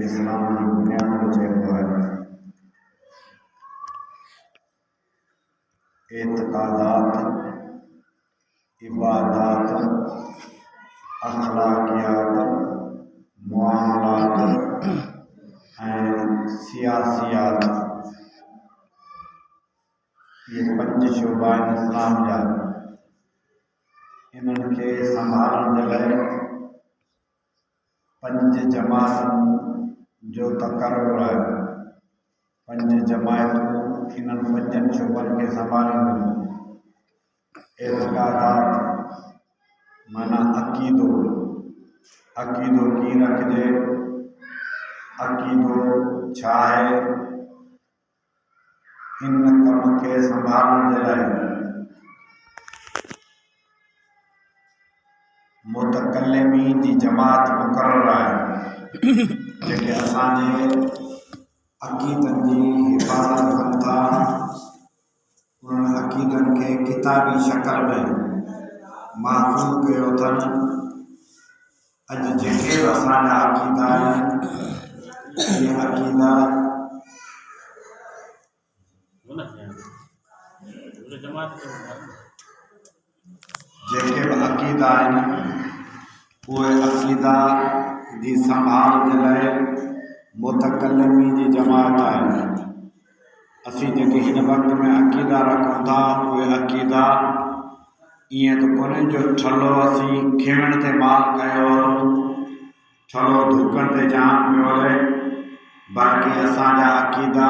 इस्लाम की बुनियाद चइबो आहे। एतक़ादात, इबादात, अखलाकियात, मुआमलात ऐं सियासियात, ये 5 शोबा आहिनि इस्लाम जा। इन्हनि खे संभालण जे लाइ 5 जमातुनि जो तक़ररु आहे। 5 जमायतूं इन्हनि 5 शोबनि खे संभालींदियूं। एतक़ादात माना अक़ीदो, अक़ीदो कीअं रखिजे, अक़ीदो छा आहे, इन कम खे संभालण जे लाइ मुतकल्लिमीन जी जमात मुक़ररु आहे, जेके असांजे अक़ीदनि जी हिफ़ाज़त कनि था। उन्हनि अक़ीदनि खे किताबी शक्ल में महफ़ूज़ कयो अथनि। अॼु जेके बि असांजा अक़ीदा आहिनि, इहे अक़ीदा जेके बि अक़ीदा आहिनि, उहे अक़ीदा जी संभाल जे लाइ मुतकल्लिमीन जी जमात आहे। असीं जेके हिन वक़्त में अक़ीदा रखूं था, उहे अक़ीदा ईअं त कोन्हे जो ठलो असीं खिमण ते माल कयो हलूं, ठलो धुकण ते जाम पियो हले, बाक़ी असांजा अक़ीदा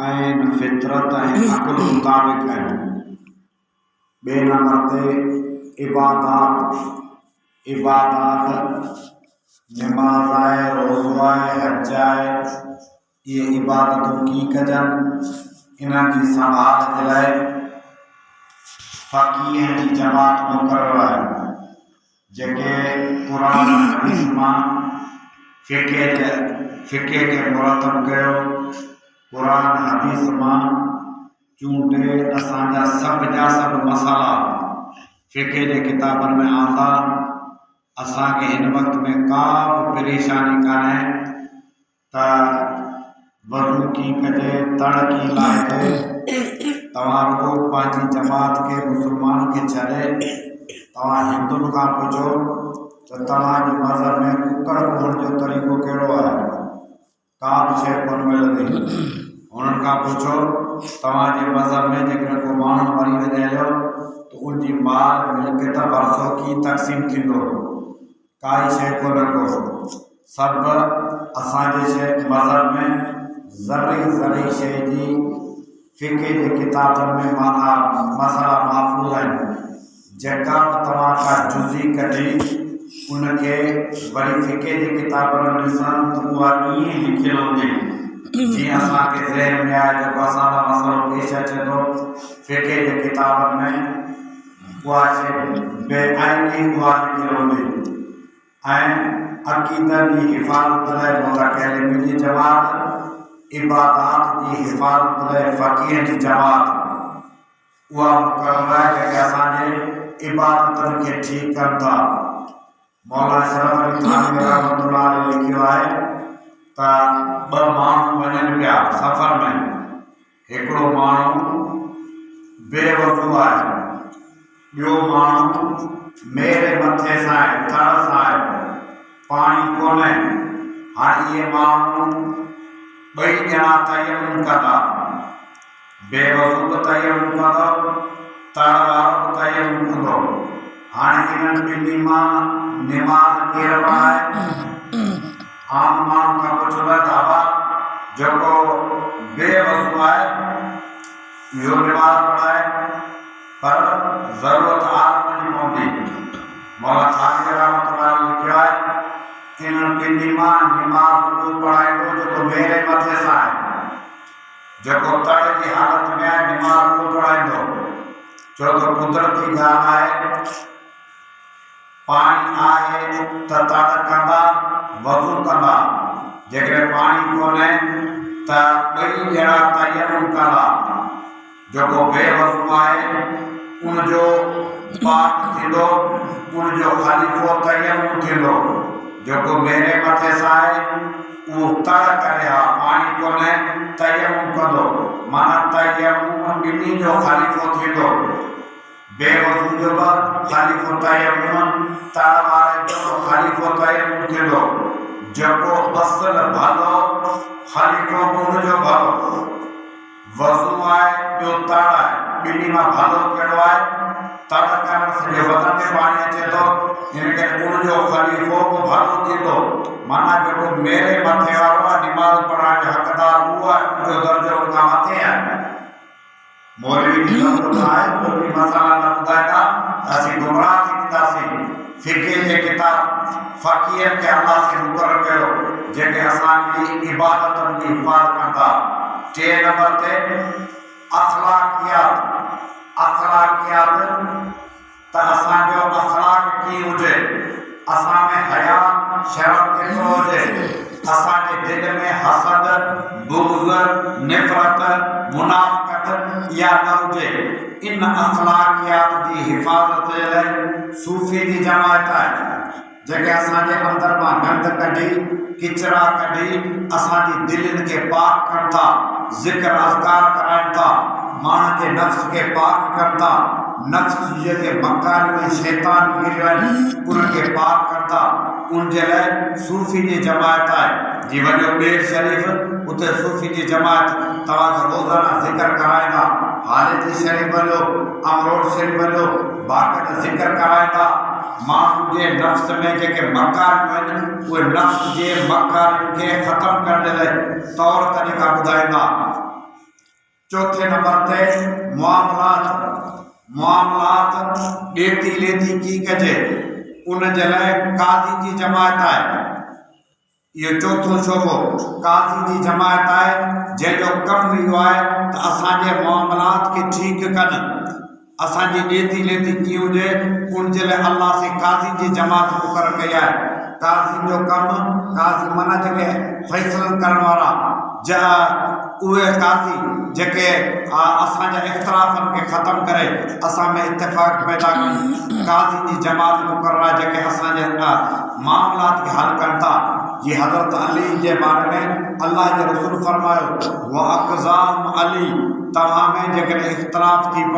ऐं फितरत ऐं अक़ुल मुताबिक़ आहिनि। ॿिए नंबर ते इबादात, नमाज़ आहे, रोज़ो आहे, हज आहे, इहे इबादतूं कीअं कजनि, इन्हनि जी संभाल जे लाइ फ़क़ीह जी जमात मुक़ररु आहे, जेके क़ुरान हदीस मां फ़िक़े खे मुरतब कयो, क़ुरान हदीस मां चूंडे असांजा सभु जा सभु मसाला फ़िक़े जे किताबनि में आंदा। असांखे हिन वक़्त में का बि परेशानी कान्हे त वज़ू कीअं कजे, तड़ कीअं लाहिजे। तव्हां रुॻो पंहिंजी जमात खे, मुस्लमान खे छॾे तव्हां हिंदुनि खां पुछो त तव्हांजे मज़हब में कुकड़ कुहण जो तरीक़ो कहिड़ो आहे, का बि शइ कोन मिलंदी। उन्हनि खां पुछो तव्हांजे मज़हब में जेकॾहिं को माण्हू मरी वञे हलियो त उनजी माल मिल्कियत वरसो कीअं तक़सीम थींदो, काई शइ कोन को। सभु असांजे मज़हब में ज़री शइ जी फ़िक़े जे किताबनि में मसाला महफ़ूज़ आहिनि। जेका बि तव्हां का जुज़ी कढी उनखे वरी फ़िक़े जे किताबनि में ॾिसण त उहा ईअं लिखियलु हूंदी जीअं असांखे ज़हन में आहे। जेको असांजो मसइलो पेश अचे थो फ़िक़े जे किताबनि में, उहा शइ बेआईनी उहा लिखियलु हूंदी। ऐं अक़ीदनि जी हिफ़ाज़त लाइ मुतकल्लिमीन जी जमात, इबादात जी हिफ़ाज़त लाइ फ़क़ीह जी जमात, उहा मुक़ररु आहे, जेके असांजे इबादतनि खे ठीकु कनि था। मौलाना शरफ अली थानवी रहमतुल्लाह अलैह लिखियो आहे त 2 माण्हू वञनि पिया सफ़र में, हिकिड़ो माण्हू बेवज़ू आहे, ॿियो माण्हू मेरे मथे सां आहे, तड़ सां आहे, पाणी कोन्हे। हाणे इहे माण्हू 2 ॼणा तयमुम कंदा, बेवज़ू बि तयमुम कंदो, तड़ वारो बि तयमुम कंदो। हाणे इन्हनि ॿिन्ही मां निमाज़ केरु पढ़ाए? आम माण्हू खां पुछंदा त बाबा जेको बेवज़ू आहे इहो निमाज़ पढ़ाए, पर ज़रूरत आदमी जी पवंदी। मौलाना थानवी रहमतुल्लाह लिखियो आहे इन्हनि ॿिन्ही मां निमाज़ उहो पढ़ाईंदो जेको मेरे मथे सां आहे, जेको तड़ जी हालत में आहे, निमाज़ उहो पढ़ाईंदो। छो त कुदरती ॻाल्हि आहे, पाणी आहे त तड़ कंदा, वज़ू कंदा। जेकॾहिं पाणी कोन्हे त 2 ॼणा तयमुम कंदा। जेको बेवज़ू आहे उनजो पाक थींदो, उनजो ख़लीफ़ो तयमुम थींदो। जो मेरे मथे साए वो तड़ करे पानी को ने तयम्मुम कदो माना तयम्मुम बिनी जो खलीफो थींदो बेवजू जो खलीफो तयम्मुम तड़ वाले जो खलीफो तयम्मुम थींदो जको असल भलो खलीफो गुण जो भलो वजू आए जो तड़ है बिनी में भलो केड़ो आए तड़ करण से जो बदन में पानी अचे तो इनके गुण जो खलीफो को भलो थींदो माना जो मेरे मथे वाला नमाज पढ़ाने हकदार हुआ जो दर्जो उनका मथे है मौलवी की जरूरत है मौलवी मसाला न बताएगा ऐसी गुमराह की किताबी फिके जे किताब फकीर के अल्लाह से मुकर्रर कयो जेके असां की इबादतन की हिफाजत करता 3 नंबर ते अखलाकियात त असां जो अखलाक की हुजे असां में हया शर्म के तो हुजे असां के दिल में हसद बुग़्ज़ नफ़रत मुनाफ़िक़त या न हुजे इन अखलाकियात की हिफाजत लाइ सूफी की जमात है जेके असां जे अंदर मां गंद कढी किचरा कढी असां जी दिलनि के पाक करता जिक्र अज़कार कराइता मान के नफ्स के पाक करता नफ्स जे मकान में शैतान गिरन उनके पाक करता उन जे लाइ सूफी की जमात है जी वजो बेर शरीफ उते सूफी की जमात तवा रोजाना जिक्र कराइंदा हालती शरीफ वजो अमरोड शरीफ वजो बाक़ायदा जिक्र कराइंदा माण्हू जे नफ्स में जेके मकान आहिनि उहे नफ्स जे मकान के ख़त्म करने लाइ तौर तरीक़ा ॿुधाईंदा 4 नंबर ते मुआमलात ॾेती लेती की कजे उन जे लाइ काज़ी जी जमात है ये चौथो शोबो काज़ी जी जमात है जंहिंजो कमु इहो आहे त असांजे मुआमलात के ठीक कनि असांजी ॾेती लेती की हुजे उन जे लाइ अल्लाह से काज़ी जी जमात मुक़ररु कई आहे काज़ी जो कमु काज़ी माना जेके फ़ैसिला करण वारा उहे काज़ी जेके असांजा इख़्तिलाफ़नि के ख़त्म करे असां में इत्तेफ़ाक़ पैदा कनि काज़ी जी जमात मुक़ररु आहे जेके असांजे मामलात के हल कनि था ये हज़रत अली के बारे में अल्लाह के रसूल फरमायो व अक़ज़ाम अली तव्हां में जेकॾहिं इख़्तिलाफ़ थी